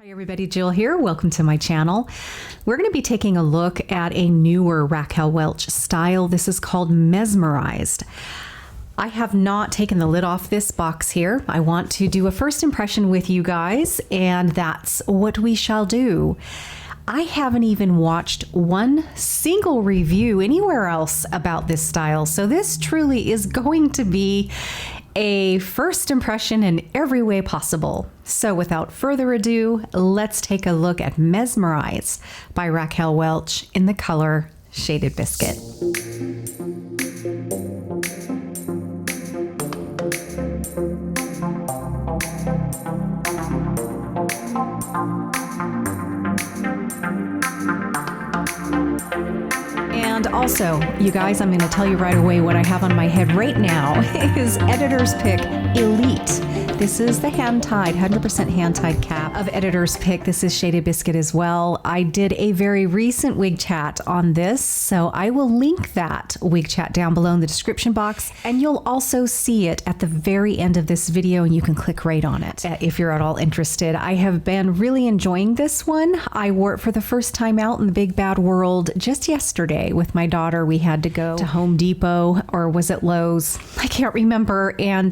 Hi everybody, Jill here. Welcome to my channel. We're going to be taking a look at a newer Raquel Welch style. This is called Mesmerized. I have not taken the lid off this box here. I want to do a first impression with you guys, and that's what we shall do. I haven't even watched one single review anywhere else about this style, so this truly is going to be a first impression in every way possible. So without further ado, let's take a look at Mesmerized by Raquel Welch in the color Shaded Biscuit. And also, you guys, I'm going to tell you right away what I have on my head right now is Editor's Pick Elite. This is the hand-tied, 100% hand-tied cap of Editor's Pick. This is Shaded Biscuit as well. I did a very recent wig chat on this, so I will link that wig chat down below in the description box, and you'll also see it at the very end of this video, and you can click right on it if you're at all interested. I have been really enjoying this one. I wore it for the first time out in the big bad world just yesterday with my daughter. We had to go to Home Depot, or was it Lowe's? I can't remember, and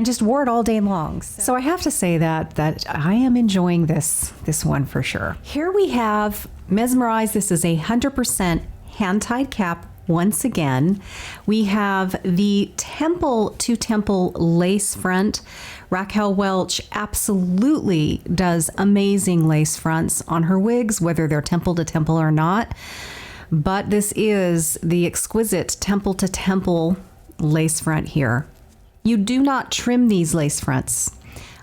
just wore it all day long. So I have to say that I am enjoying this one for sure. Here we have Mesmerized. This is a 100% hand-tied cap. Once again, we have the temple to temple lace front. Raquel Welch absolutely does amazing lace fronts on her wigs, whether they're temple to temple or not. But this is the exquisite temple to temple lace front here. You do not trim these lace fronts.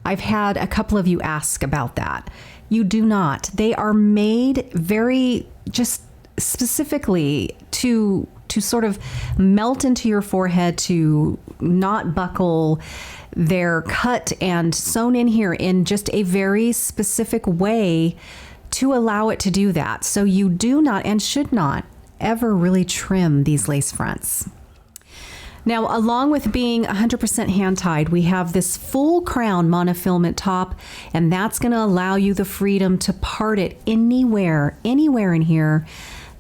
I've had a couple of you ask about that. You do not. They are made very just specifically to sort of melt into your forehead, to not buckle. They're cut and sewn in here in just a very specific way to allow it to do that. So you do not and should not ever really trim these lace fronts. Now, along with being 100% hand-tied, we have this full crown monofilament top, and that's going to allow you the freedom to part it anywhere in here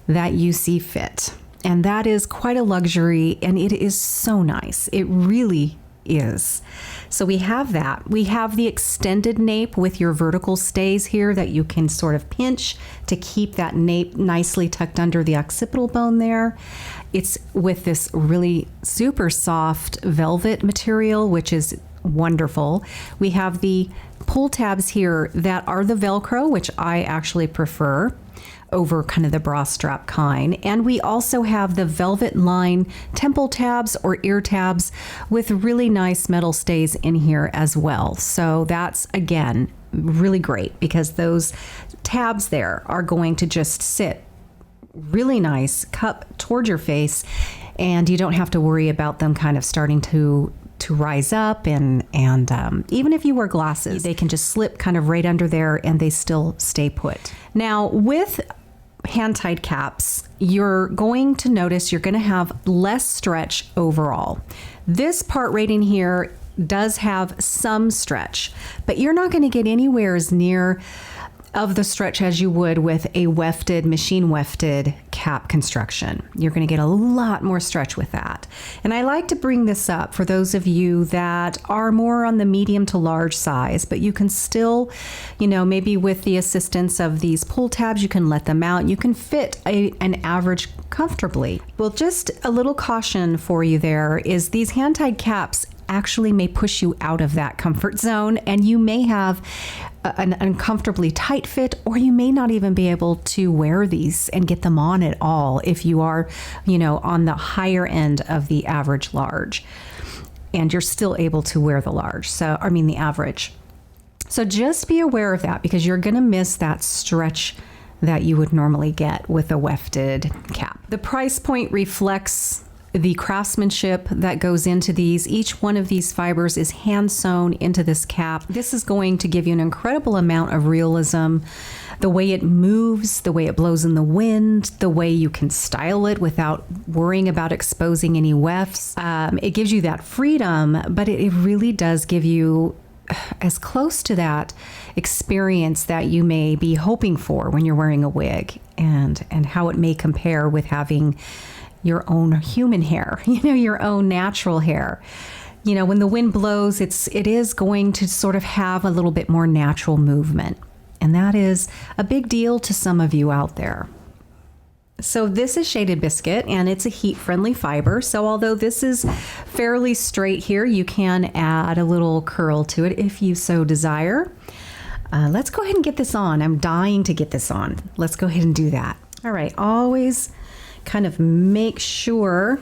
that you see fit. And that is quite a luxury, and it is so nice. It really is. So we have that. We have the extended nape with your vertical stays here that you can sort of pinch to keep that nape nicely tucked under the occipital bone there. It's with this really super soft velvet material, which is wonderful. We have the pull tabs here that are the Velcro, which I actually prefer over kind of the bra strap kind. And we also have the velvet line temple tabs or ear tabs with really nice metal stays in here as well. So that's, again, really great because those tabs there are going to just sit really nice, cup toward your face, and you don't have to worry about them kind of starting to rise up, and even if you wear glasses, they can just slip kind of right under there and they still stay put. Now, with hand-tied caps, you're going to notice you're going to have less stretch overall. This part right in here does have some stretch, but you're not going to get anywhere as near of the stretch as you would with a wefted, machine wefted cap construction. You're going to get a lot more stretch with that. And I like to bring this up for those of you that are more on the medium to large size, but you can still, maybe with the assistance of these pull tabs, you can let them out. You can fit an average comfortably. Well, just a little caution for you there is these hand-tied caps actually may push you out of that comfort zone, and you may have an uncomfortably tight fit, or you may not even be able to wear these and get them on at all if you are, on the higher end of the average large, and you're still able to wear the large. The average. So just be aware of that because you're going to miss that stretch that you would normally get with a wefted cap. The price point reflects the craftsmanship that goes into these. Each one of these fibers is hand sewn into this cap. This is going to give you an incredible amount of realism. The way it moves, the way it blows in the wind, the way you can style it without worrying about exposing any wefts. It gives you that freedom, but it really does give you as close to that experience that you may be hoping for when you're wearing a wig, and how it may compare with having your own human hair, your own natural hair. When the wind blows, it is going to sort of have a little bit more natural movement. And that is a big deal to some of you out there. So this is Shaded Biscuit, and it's a heat-friendly fiber. So although this is fairly straight here, you can add a little curl to it if you so desire. Let's go ahead and get this on. I'm dying to get this on. Let's go ahead and do that. All right, always kind of make sure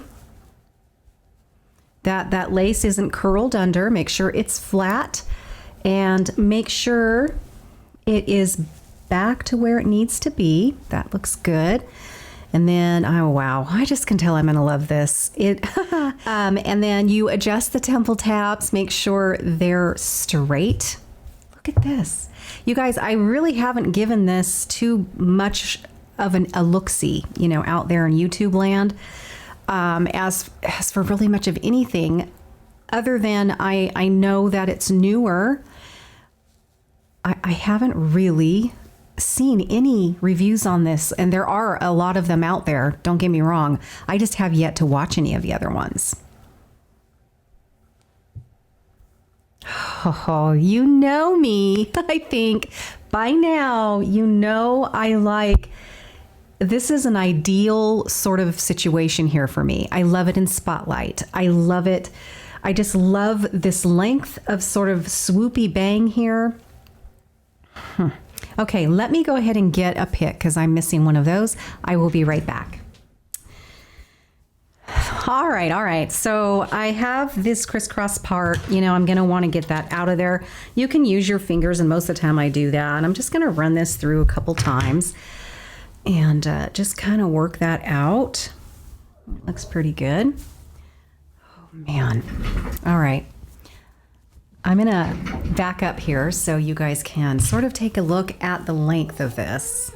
that that lace isn't curled under. Make sure it's flat, and make sure it is back to where it needs to be. That looks good. And then, oh wow, I just can tell I'm gonna love this. And then you adjust the temple taps, make sure they're straight. Look at this. You guys, I really haven't given this too much of a look-see, out there in YouTube land. As for really much of anything, other than I know that it's newer, I haven't really seen any reviews on this, and there are a lot of them out there, don't get me wrong. I just have yet to watch any of the other ones. Oh, you know me. I think by now I like, this is an ideal sort of situation here for me. I love it in spotlight. I love it. I just love this length of sort of swoopy bang here. Okay, let me go ahead and get a pick because I'm missing one of those. I will be right back. All right. So I have this crisscross part. I'm going to want to get that out of there. You can use your fingers, and most of the time I do that. I'm just going to run this through a couple times and just kind of work that out. Looks pretty good. Oh, man. All right. I'm going to back up here so you guys can sort of take a look at the length of this.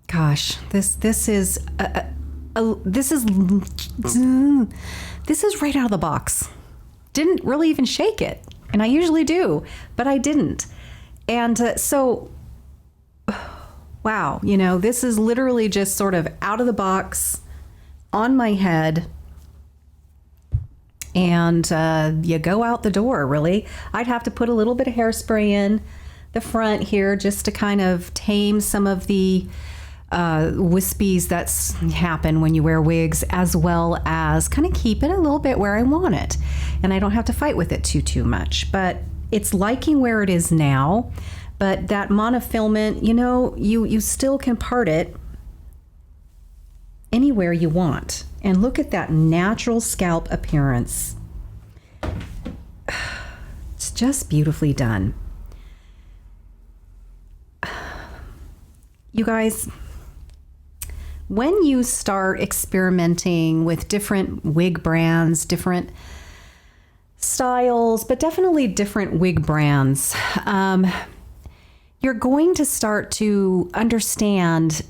Gosh, this is right out of the box. Didn't really even shake it, and I usually do, but I didn't. And so, wow, this is literally just sort of out of the box on my head, and you go out the door. Really, I'd have to put a little bit of hairspray in the front here just to kind of tame some of the wispies that happen when you wear wigs, as well as kind of keep it a little bit where I want it, and I don't have to fight with it too much. But it's liking where it is now. But that monofilament, you still can part it anywhere you want. And look at that natural scalp appearance. It's just beautifully done. You guys, when you start experimenting with different wig brands, different styles, but definitely different wig brands, you're going to start to understand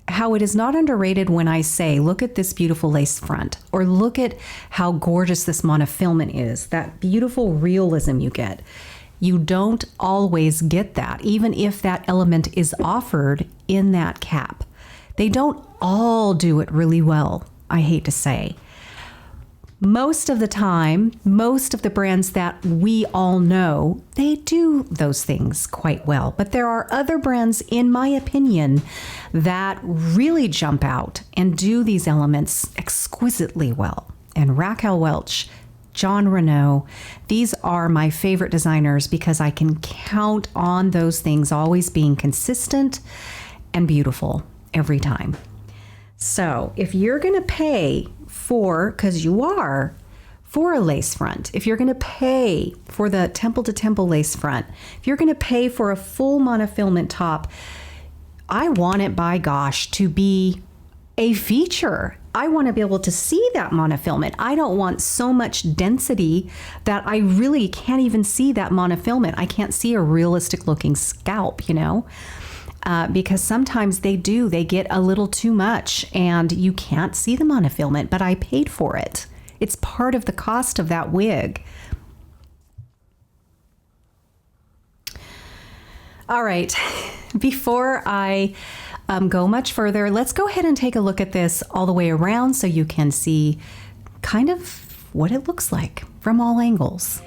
how it is not underrated when I say, look at this beautiful lace front, or look at how gorgeous this monofilament is, that beautiful realism you get. You don't always get that, even if that element is offered in that cap. They don't all do it really well, I hate to say. Most of the time, most of the brands that we all know, they do those things quite well. But there are other brands, in my opinion, that really jump out and do these elements exquisitely well. And Raquel Welch, John Renault, these are my favorite designers because I can count on those things always being consistent and beautiful every time. So if you're going to pay for, because you are, for a lace front, if you're going to pay for the temple to temple lace front, if you're going to pay for a full monofilament top, I want it, by gosh, to be a feature. I want to be able to see that monofilament. I don't want so much density that I really can't even see that monofilament. I can't see a realistic looking scalp, because sometimes they get a little too much and you can't see the monofilament, but I paid for it. It's part of the cost of that wig. All right, before I go much further, let's go ahead and take a look at this all the way around so you can see kind of what it looks like from all angles.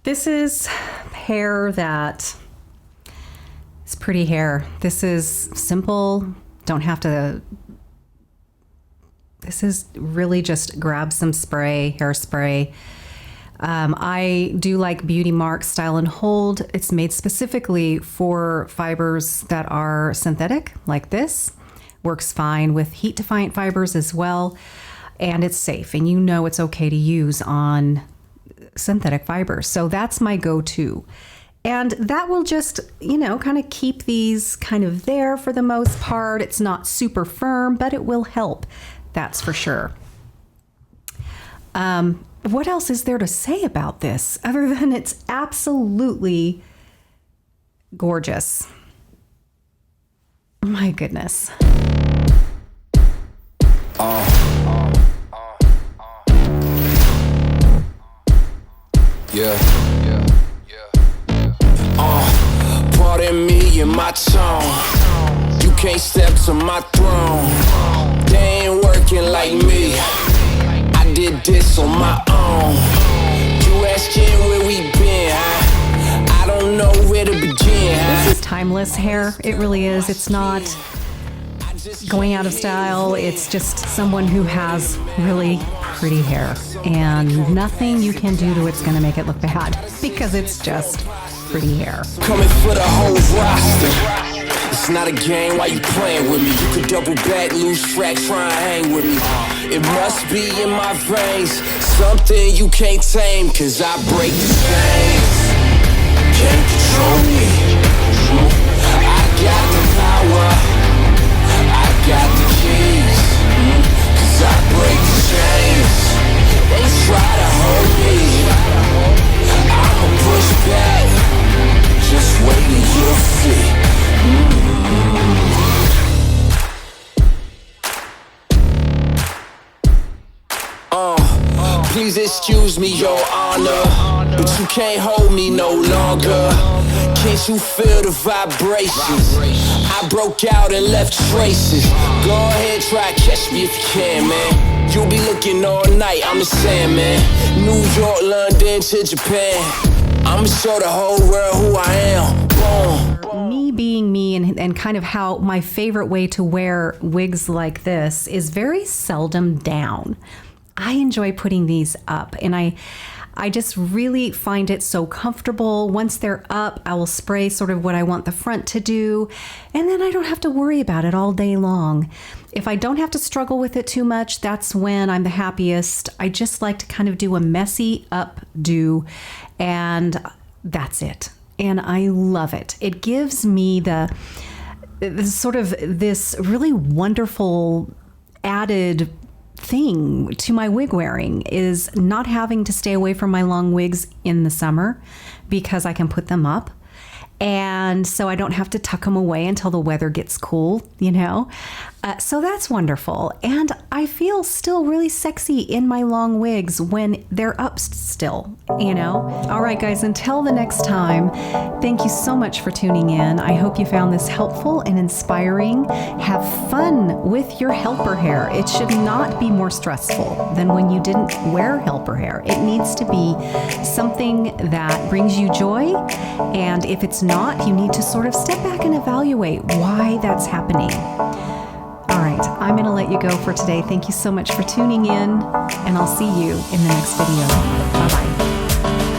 This is hair that is pretty hair. This is simple. Don't have to. This is really just grab some spray, hairspray. I do like Beauty Mark Style and Hold. It's made specifically for fibers that are synthetic, like this. Works fine with heat defiant fibers as well. And it's safe, and it's okay to use on synthetic fibers. So that's my go-to. And that will just, kind of keep these kind of there for the most part. It's not super firm, but it will help. That's for sure. What else is there to say about this other than it's absolutely gorgeous? My goodness. Pardon me and my tone. You can't step to my throne. They ain't working like me. I did this on my own. You asking where we been, huh? I don't know where to begin, huh? This is timeless hair. It really is. It's not going out of style. It's just someone who has really pretty hair, and nothing you can do to it's going to make it look bad because it's just pretty hair. Coming for the whole roster. It's not a game, why you playing with me? You could double back, lose track, try and hang with me. It must be in my veins, something you can't tame, cause I break the chains. Can't control me. I got the power, I got the keys, cause I break the chains. They try to hold me, I'ma push back, just wait and you'll see. Please excuse me, your honor, but you can't hold me no longer. Can't you feel the vibrations? I broke out and left traces. Go ahead, try catch me if you can, man. You'll be looking all night, I'm the Sandman. New York, London to Japan. I'ma show the whole world who I am. Boom. Me being me and kind of how my favorite way to wear wigs like this is very seldom down. I enjoy putting these up, and I just really find it so comfortable. Once they're up, I will spray sort of what I want the front to do, and then I don't have to worry about it all day long. If I don't have to struggle with it too much, that's when I'm the happiest. I just like to kind of do a messy updo, and that's it. And I love it. It gives me the sort of this really wonderful added thing to my wig wearing is not having to stay away from my long wigs in the summer because I can put them up. And so I don't have to tuck them away until the weather gets cool, you know? So that's wonderful. And I feel still really sexy in my long wigs when they're up still, you know? All right, guys, until the next time, thank you so much for tuning in. I hope you found this helpful and inspiring. Have fun with your helper hair. It should not be more stressful than when you didn't wear helper hair. It needs to be something that brings you joy. And if it's not, you need to sort of step back and evaluate why that's happening. All right, I'm going to let you go for today. Thank you so much for tuning in, and I'll see you in the next video. Bye-bye.